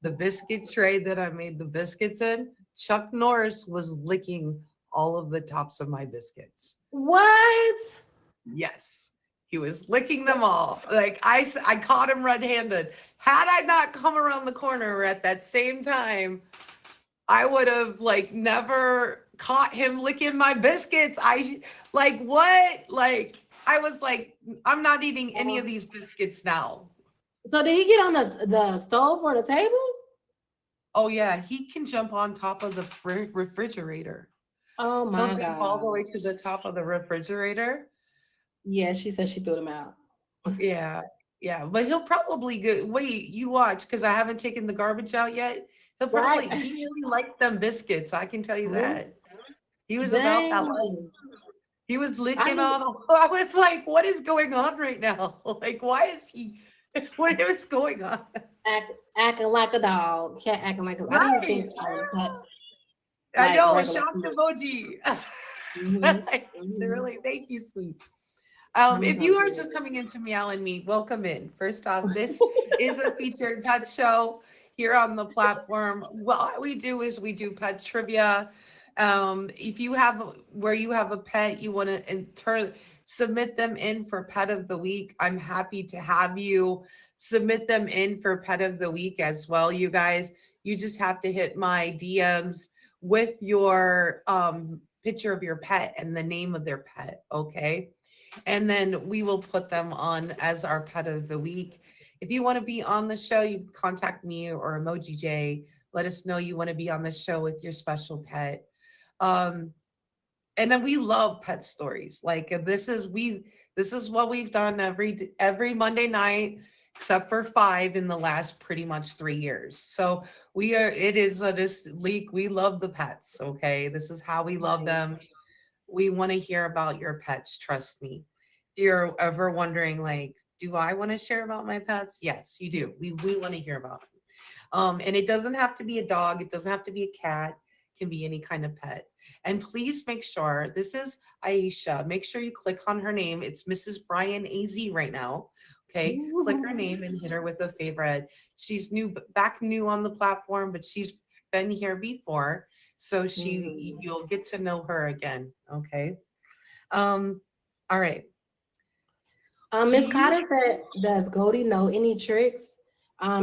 the biscuit tray that I made the biscuits in. Chuck Norris was licking all of the tops of my biscuits. What? Yes, he was licking them all. Like I caught him red-handed. Had I not come around the corner at that same time, I would have like never caught him licking my biscuits. I like what? Like I was like, I'm not eating any of these biscuits now. So did he get on the stove or the table? Oh yeah, he can jump on top of the refrigerator. Oh He'll my jump all the God. way to the top of the refrigerator. Yeah, she said she threw them out. Yeah, yeah, but he'll probably go. Wait, you watch because I haven't taken the garbage out yet. He'll Right? probably he really liked them biscuits. I can tell you Mhm. that. He was about that life. Dang. He was I licking need on. I was like, what is going on right now? Like, why is he? What is going on? acting like a dog. Cat acting like I didn't Right. think pets I like know. regular Shocked people. emoji. Hmm hmm Really, thank you, sweet. I'm If so you are dead. just coming into Meow and Me, welcome in. First off, this is a featured pet show here on the platform. What we do is we do pet trivia. If you have where you have a pet, you want to turn submit them in for pet of the week. I'm happy to have you submit them in for pet of the week as well, you guys. You just have to hit my DMs with your picture of your pet and the name of their pet, okay? And then we will put them on as our pet of the week. If you want to be on the show, you can contact me or Emoji J. Let us know you want to be on the show with your special pet. Um, and then we love pet stories. Like this is what we've done every Monday night, except for 5 in the last pretty much 3 years. So we are. It is a this leak. We love the pets. Okay, this is how we love Right. them. We want to hear about your pets, trust me. If you're ever wondering, like, do I want to share about my pets? Yes, you do. We want to hear about them. And it doesn't have to be a dog, it doesn't have to be a cat. can be any kind of pet. And please make sure, this is Aisha. Make sure you click on her name. It's Mrs. Brian AZ right now. Okay, click her name and hit her with a favorite. She's new on the platform, but she's been here before. So you'll get to know her again. Okay. All right. Miss Carter said, does Goldie know any tricks?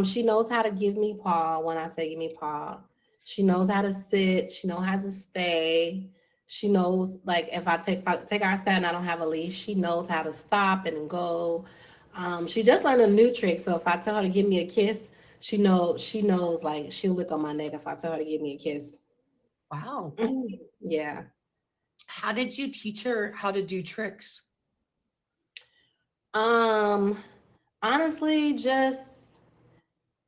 She knows how to give me paw when I say give me paw. She knows how to sit. She knows how to stay. She knows, like, if I take her outside and I don't have a leash, she knows how to stop and go. She just learned a new trick. So if I tell her to give me a kiss, she knows like she'll lick on my neck if I tell her to give me a kiss. Wow. Yeah. How did you teach her how to do tricks? Honestly,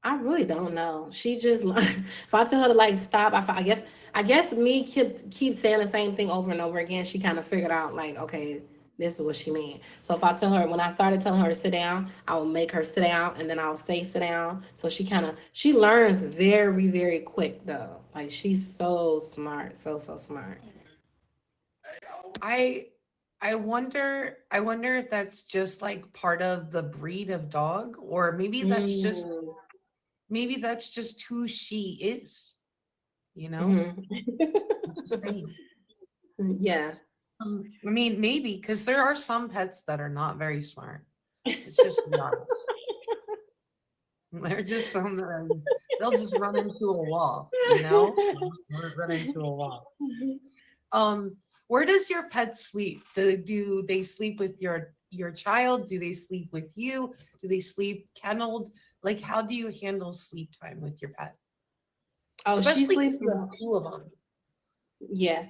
I really don't know. She just learned. If I tell her to like stop, I guess me keep saying the same thing over and over again. She kind of figured out like, okay, this is what she meant. So if I tell her, when I started telling her to sit down, I will make her sit down, and then I'll say sit down. So she learns very, very quick though. Like she's so smart, so smart. I wonder if that's just like part of the breed of dog, or Mm. maybe that's just who she is, you know? Mm-hmm. I'm just saying. Yeah. I mean, maybe because there are some pets that are not very smart. It's just be honest. They're just some that they'll just run into a wall, you know? Or run into a wall. Where does your pet sleep? Do they sleep with your child? Do they sleep with you? Do they sleep kenneled? Like, how do you handle sleep time with your pet? Oh, she Especially sleeps. if there's two of them. Yeah.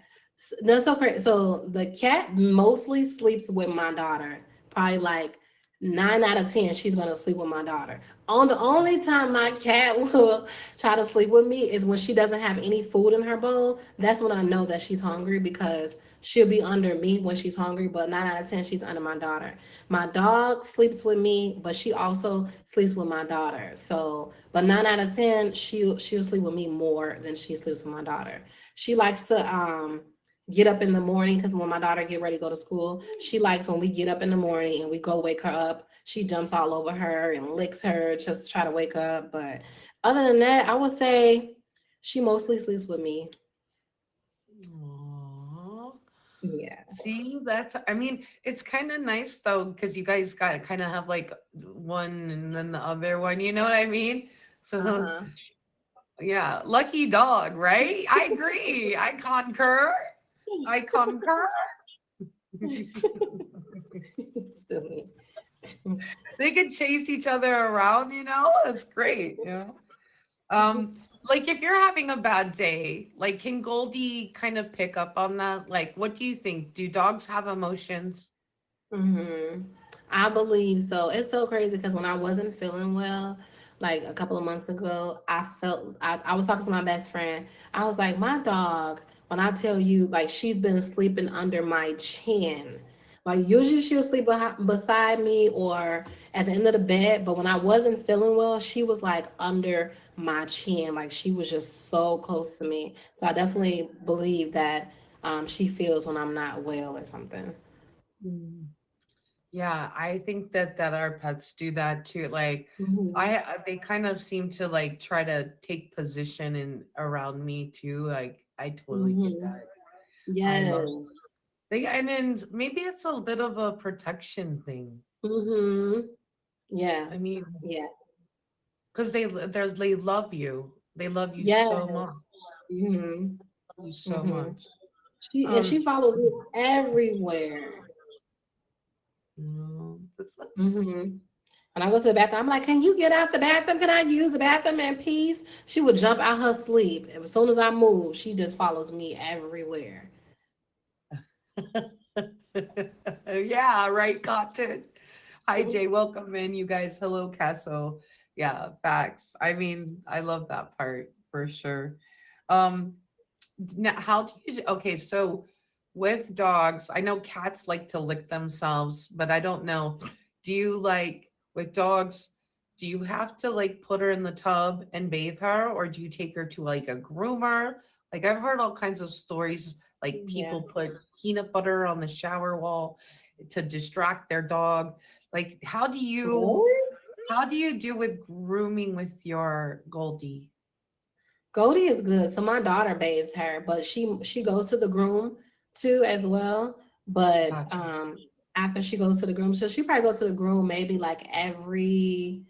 That's so crazy. So the cat mostly sleeps with my daughter. Probably like 9 out of 10, she's gonna sleep with my daughter. On the only time my cat will try to sleep with me is when she doesn't have any food in her bowl. That's when I know that she's hungry because she'll be under me when she's hungry, but 9 out of 10, she's under my daughter. My dog sleeps with me, but she also sleeps with my daughter. So, but 9 out of 10, she'll sleep with me more than she sleeps with my daughter. She likes to get up in the morning because when my daughter get ready to go to school, she likes when we get up in the morning and we go wake her up. She jumps all over her and licks her just to try to wake up. But other than that, I would say she mostly sleeps with me. Aww. Yeah. See, I mean, it's kind of nice though, because you guys got to kind of have like one and then the other one, you know what I mean? So, Uh-huh. yeah, lucky dog, right? I agree. I concur. I concur. Silly. They could chase each other around, you know? That's great, you know? Like if you're having a bad day, like can Goldie kind of pick up on that? Like, what do you think? Do dogs have emotions? Hmm. I believe so. It's so crazy because when I wasn't feeling well, like a couple of months ago, I was talking to my best friend. I was like, my dog, when I tell you, like, she's been sleeping under my chin. Like, usually she'll sleep beside me or at the end of the bed. But when I wasn't feeling well, she was like under my chin. Like, she was just so close to me. So I definitely believe that she feels when I'm not well or something. Mm. Yeah, I think that our pets do that too. Like Mhm. they kind of seem to like try to take position in around me too. Like I totally get Hmm. that. I love Yes. and then maybe it's a bit of a protection thing. Hmm. Yeah. I mean, Yeah. because they love you. They love you Yes. so much. Hmm. Love you so Hmm. much. She Um, follows me everywhere. that's not, Hmm. When I go to the bathroom, I'm like, "Can you get out the bathroom? Can I use the bathroom in peace?" She would jump out her sleep. As soon as I move, she just follows me everywhere. yeah, right, content. Hi Jay, welcome in, you guys. Hello, Castle. Yeah, facts. I mean, I love that part for sure. Um, Now, how do you? Okay, so with dogs, I know cats like to lick themselves, but I don't know. Do you like with dogs? Do you have to like put her in the tub and bathe her, or do you take her to like a groomer? Like I've heard all kinds of stories, like Yeah. people put peanut butter on the shower wall to distract their dog. Like Really? how do you do with grooming with your Goldie? Goldie is good. So my daughter bathes her, but she goes to the groom too as well. But Gotcha. after she goes to the groom, so she probably goes to the groom maybe like every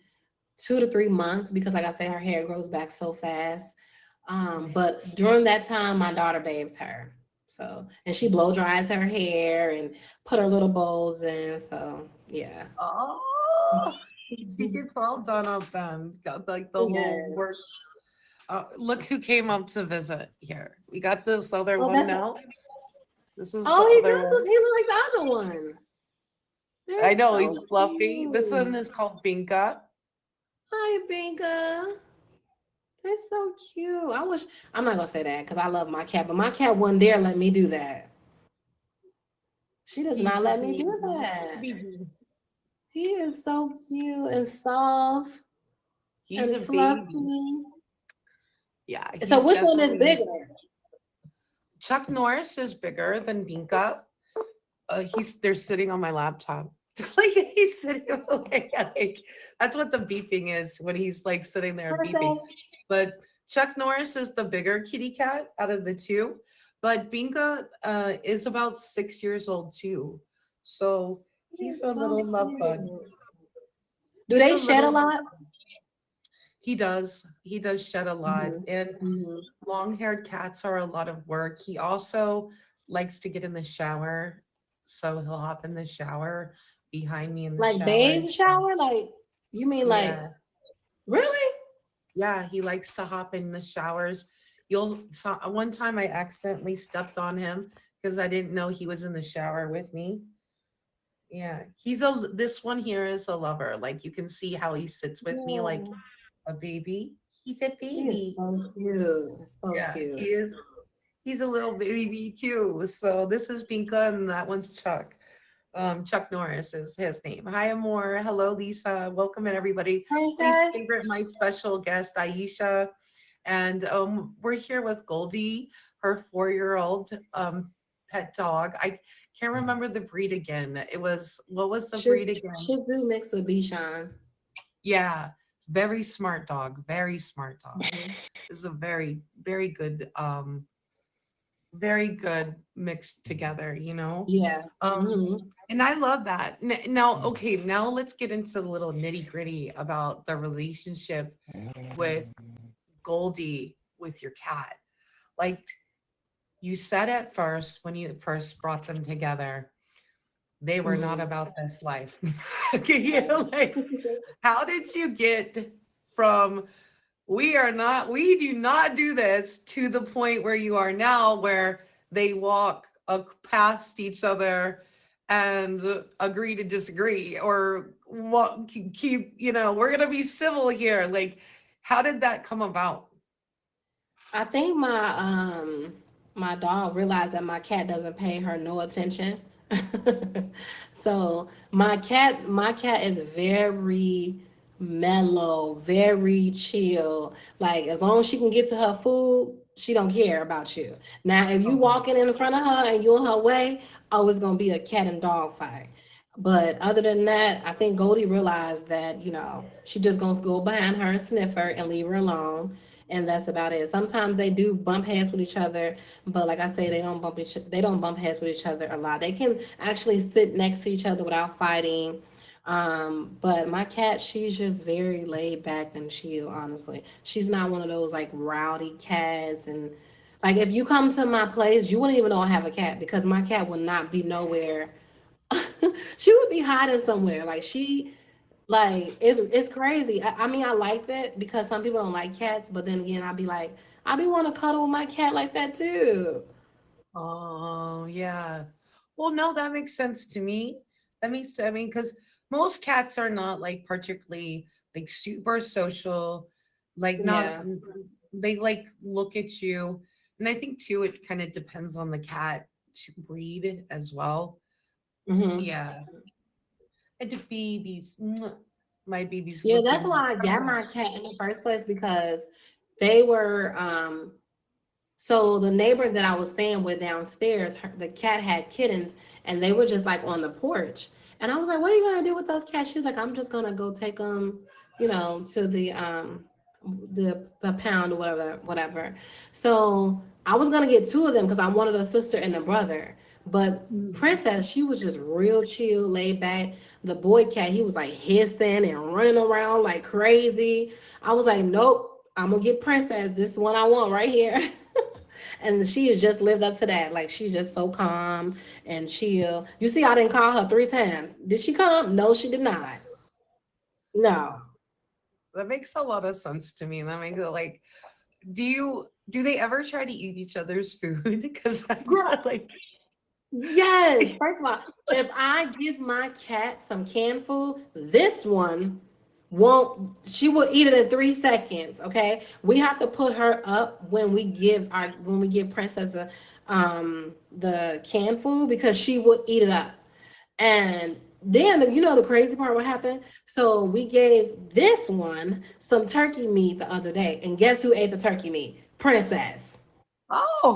2 to 3 months because like I say, her hair grows back so fast. But during that time, my daughter bathes her. So and she blow dries her hair and put her little bows in. So yeah. Oh, she gets all done up then. Got like the Yeah. whole work. Look who came up to visit here. We got this other Oh, one that's now. This is the oh, he other does one. look. He look like the other one. They're I know he's so fluffy. This one cute. is called Binka. Hi, Binka. They're so cute. I wish I'm not gonna say that because I love my cat, but my cat wouldn't dare let me do that. She does He's not a let me do baby. that. Baby. He is so cute and soft He's and a baby. fluffy. Yeah, So he's which one is definitely. bigger? Chuck Norris is bigger than Binka. They're sitting on my laptop. Like he's sitting like that's what the beeping is when he's like sitting there beeping. Perfect. But Chuck Norris is the bigger kitty cat out of the two. But Binka is about 6 years old too. So he's He's a so little love bug. cute. Do He's they a shed a little lot? he does. He does shed a lot. Mhm. And Mhm. long-haired cats are a lot of work. He also likes to get in the shower. So he'll hop in the shower behind me in the Like shower. bathe shower? Like you mean like Yeah. really? Yeah, he likes to hop in the showers. One time I accidentally stepped on him because I didn't know he was in the shower with me. Yeah, this one here is a lover. Like you can see how he sits with me like Yeah. a baby. He's a He is baby. so cute. So Yeah, he cute. is. He's a little baby too. So this is Pinka and that one's Chuck. Chuck Norris is his name. Hi, Amor. Hello, Lisa. Welcome in, everybody. Hey Please guys. favorite my special guest, Aisha. And we're here with Goldie, her 4-year-old pet dog. I can't remember the breed again. What was the Shih breed again? Shih Tzu mixed with Bichon. Yeah, very smart dog. Very smart dog. Mhm. This is a very, very good mixed together, you know? Yeah. Um, Mhm. and I love that. Now, okay, now let's get into the little nitty gritty about the relationship with Goldie with your cat. Like you said at first, when you first brought them together, they were not Mhm. about this life. Okay, like, how did you get from we do not do this to the point where you are now, where they walk past each other and agree to disagree, or what keep, we're gonna be civil here. Like, how did that come about? I think my dog realized that my cat doesn't pay her no attention. So my cat is very mellow, very chill. Like as long as she can get to her food, she don't care about you. Now if you Okay. walking in front of her and you in her way, oh it's gonna be a cat and dog fight. But other than that, I think Goldie realized that, she just gonna go behind her and sniff her and leave her alone. And that's about it. Sometimes they do bump heads with each other, but like I say, they don't bump heads with each other a lot. They can actually sit next to each other without fighting. But my cat, she's just very laid back and chill, honestly. She's not one of those like rowdy cats. And like if you come to my place, you wouldn't even know I have a cat because my cat would not be nowhere. She would be hiding somewhere. Like it's crazy. I mean, I like that because some people don't like cats, but then again, I'd be like, I be want to cuddle with my cat like that too. Oh, yeah. Well, no, that makes sense to me. I mean, because most cats are not like particularly like super social, like not, Yeah. they like look at you. And I think too, it kind of depends on the cat to breed as well. Hmm. Yeah. And the babies, mwah, my baby's Yeah, that's looking. why I got my cat in the first place because they were So the neighbor that I was staying with downstairs, the cat had kittens, and they were just like on the porch. And I was like, "What are you gonna do with those cats?" She's like, "I'm just gonna go take them, to the pound or whatever, whatever." So I was gonna get two of them because I wanted a sister and a brother. But Mhm. Princess, she was just real chill, laid back. The boy cat, he was like hissing and running around like crazy. I was like, "Nope, I'm gonna get Princess. This is one I want right here." And she has just lived up to that. Like she's just so calm and chill. You see, I didn't call her 3 times. Did she come? No, she did not. No. That makes a lot of sense to me. That makes it like, do they ever try to eat each other's food? Because I Girl, feel like yes. First of all, if I give my cat some canned food, this one won't, she will eat it in 3 seconds. Okay. We have to put her up when we give Princess the canned food because she will eat it up. And then the crazy part what happened? So we gave this one some turkey meat the other day, and guess who ate the turkey meat? Princess. oh,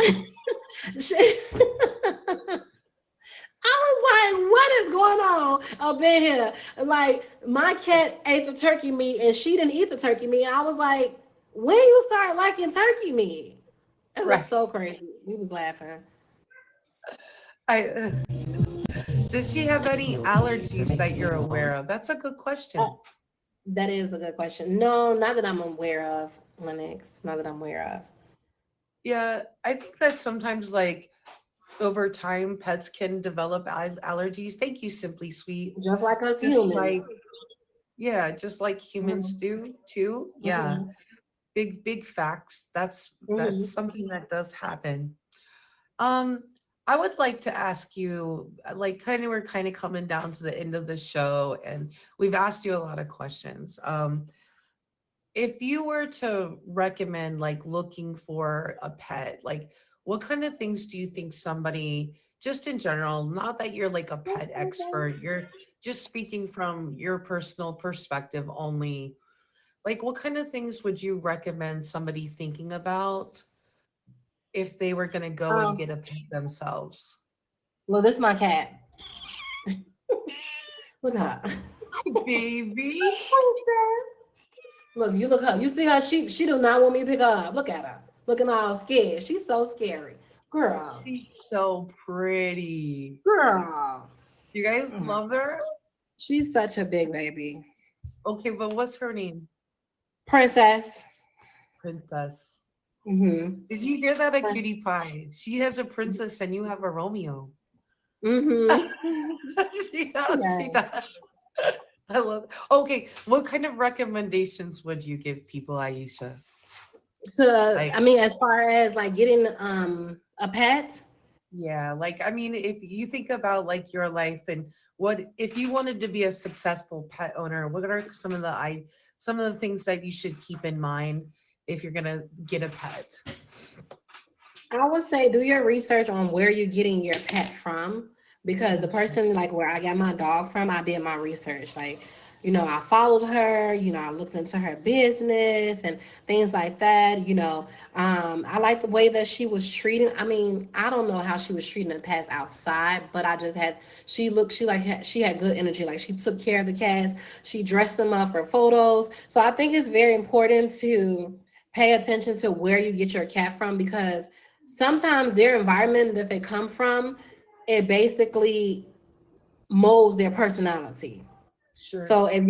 She, I was like, what is going on up in here? Like my cat ate the turkey meat and she didn't eat the turkey meat. I was like, when you start liking turkey meat? It was right. so crazy. We was laughing. I Does she have any allergies that you're aware of? That's a good Uh, question. that is a good question. No, not that I'm aware of, Lennox. Not that I'm aware of. Yeah, I think that sometimes like over time pets can develop allergies. Thank you, Simply Sweet. Just like us Just humans. like yeah, just like humans Hmm. do too. Yeah. Hmm. Big facts. That's Hmm. something that does happen. Um, I would like to ask you, like, we're kind of coming down to the end of the show, and we've asked you a lot of questions. If you were to recommend, like, looking for a pet, like, what kind of things do you think somebody, just in general, not that you're like a pet expert, you're just speaking from your personal perspective only, like, what kind of things would you recommend somebody thinking about if they were going to go and Um, get a pet themselves? well, this is my cat. Look at her. Baby. Look, you look her. You see her. She do not want me to pick her up. Look at her. Looking all scared. She's so scary. Girl. She's so pretty. Girl. You guys Oh my. love her? She's such a big baby. Okay, but what's her name? Princess. Princess. Mm-hmm. Did you hear that, a cutie pie? She has a princess and you have a Romeo. Mm-hmm. She does. She Yeah. does. I love it. Okay, what kind of recommendations would you give people, Aisha? To Like, I mean, as far as like getting a pet. yeah, like I mean, if you think about like your life and what if you wanted to be a successful pet owner, what are some of the things that you should keep in mind if you're gonna get a pet? I would say do your research on where you're getting your pet from because the Mhm. person like where I got my dog from, I did my research. Like, I followed her, I looked into her business and things like that. I like the way that she was treating. I mean, I don't know how she was treating the pets outside, but I just had she had good energy. Like she took care of the cats, she dressed them up for photos. So I think it's very important to pay attention to where you get your cat from because sometimes their environment that they come from, it basically molds their personality. Sure. So if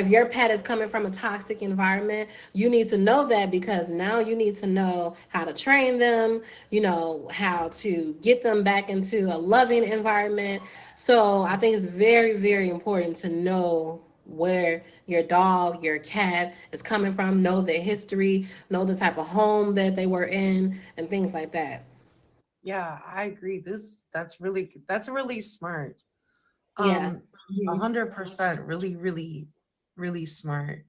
your pet is coming from a toxic environment, you need to know that because now you need to know how to train them, how to get them back into a loving environment. So I think it's very, very important to know where your dog, your cat is coming from, know their history, know the type of home that they were in, and things like that. Yeah, I agree. That's really smart. Yeah. Um, Mhm. 100%, really smart.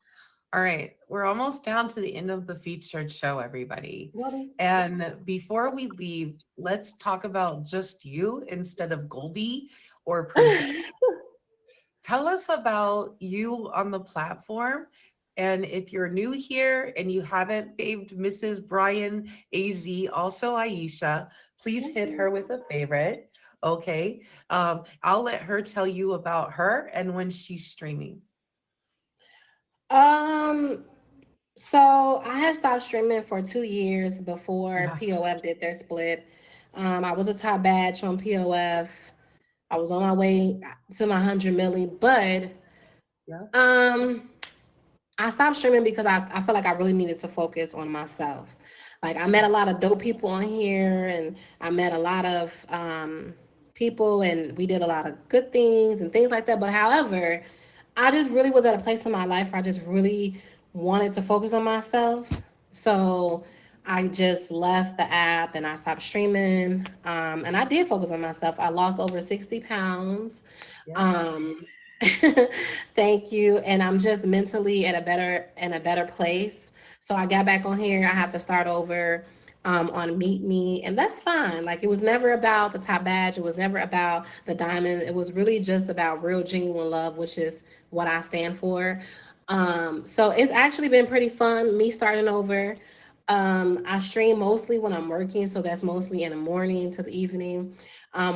All right, we're almost down to the end of the featured show, everybody. What? And before we leave, let's talk about just you instead of Goldie or Princess. Tell us about you on the platform And if you're new here and you haven't faved Mrs. Brian AZ, also Aisha, please hit her with a favorite. Okay. I'll let her tell you about her and when she's streaming. Um, so I had stopped streaming for 2 years before Yeah. POF did their split. I was a top badge on POF. I was on my way to my 100 milli, but Yeah. um, I stopped streaming because I felt like I really needed to focus on myself. Like I met a lot of dope people on here and I met a lot of people and we did a lot of good things and things like that. But however, I just really was at a place in my life where I just really wanted to focus on myself. So I just left the app and I stopped streaming. And I did focus on myself. I lost over 60 pounds. Yeah. Um, thank you. And I'm just mentally at a better place. So I got back on here. I have to start over on Meet Me, and that's fine. Like it was never about the top badge. It was never about the diamond. It was really just about real, genuine love, which is what I stand for. So it's actually been pretty fun. Me starting over. I stream mostly when I'm working, so that's mostly in the morning to the evening.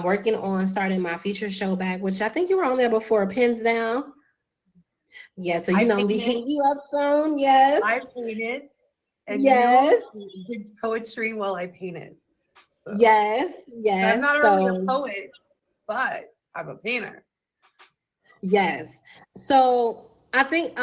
Working on starting my feature show back, which I think you were on there before, pins down. Yeah, so you I know me painted. hitting you up soon. Yes. I painted. And you Yes. did poetry while I painted. So Yes. I'm Yes. not only a So poet, but I'm a painter. yes. So I think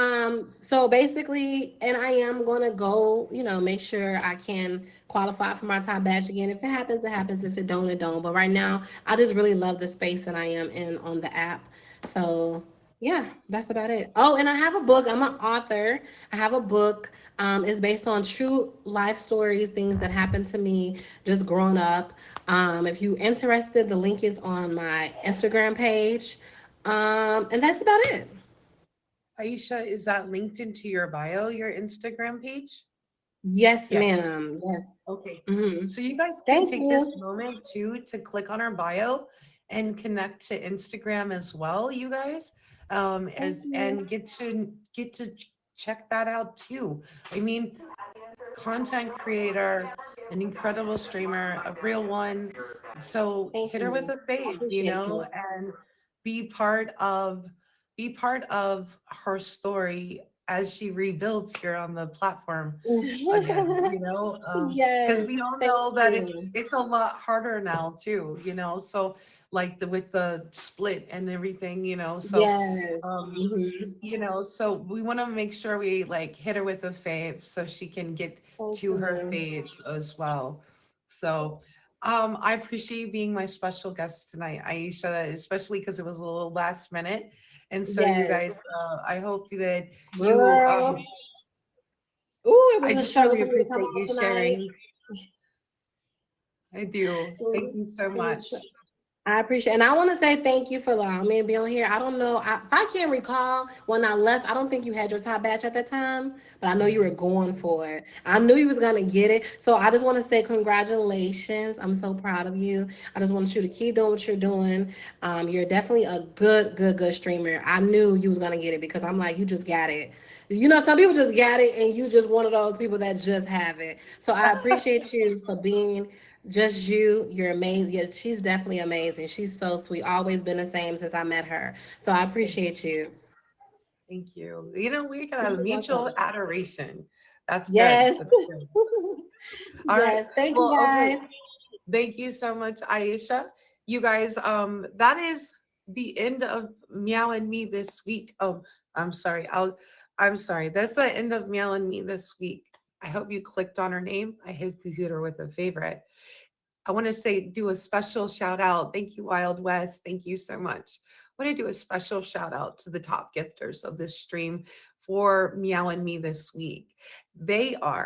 so basically and I am gonna go, make sure I can qualify for my top badge again. If it happens, it happens. If it don't, it don't. But right now I just really love the space that I am in on the app. So yeah, that's about it. Oh, and I have a book. I'm an author. I have a book. It's based on true life stories, things that happened to me just growing up. If you're interested, the link is on my Instagram page. And that's about it. Aisha, is that linked into your bio, your Instagram page? Yes, Yes. ma'am. Yes. Okay. Hmm. So you guys can Thank take this you. moment too to click on our bio and connect to Instagram as well, you guys. Thank As you. and check that out too. I mean, content creator, an incredible streamer, a real one. So Thank hit her with you. a I fade, appreciate you. and be part of be part of her story as she rebuilds here on the platform again, because Yes. we all Thank know that it's you. it's a lot harder now too, so like with the split and everything, so Yes. um Hmm. so we want to make sure we like hit her with a fave so she can get Thank to her you. fave as well. So I appreciate you being my special guest tonight, Aisha, especially because it was a little last minute. And so you Yes. guys, I hope that you Girl. Ooh, it I was a just struggle really for me to come appreciate on you tonight. sharing. I do. Thank you so It was much. I appreciate, and I want to say thank you for allowing me to be on here. I don't know if I can't recall when I left. I don't think you had your top batch at that time, but I know you were going for it. I knew you was gonna get it, so I just want to say congratulations. I'm so proud of you. I just want you to keep doing what you're doing. You're definitely a good streamer. I knew you was gonna get it because I'm like, you just got it. Some people just got it, and you just one of those people that just have it. So I appreciate you for being just you. You're amazing. Yes, she's definitely amazing. She's so sweet. Always been the same since I met her. So I Thank appreciate you. thank you. We can have You're mutual welcome. adoration. That's good. Yes. That's good. All right. Yes. Thank you Well, okay. guys. Thank you so much, Aisha. You guys, that is the end of Meow and Me this week. Oh, I'm sorry. I'm sorry. That's the end of Meow and Me this week. I hope you clicked on her name. I hope you hit her with a favorite. I want to do a special shout out. Thank you, Wild West. Thank you so much. I want to do a special shout out to the top gifters of this stream for Meow and Me this week. They are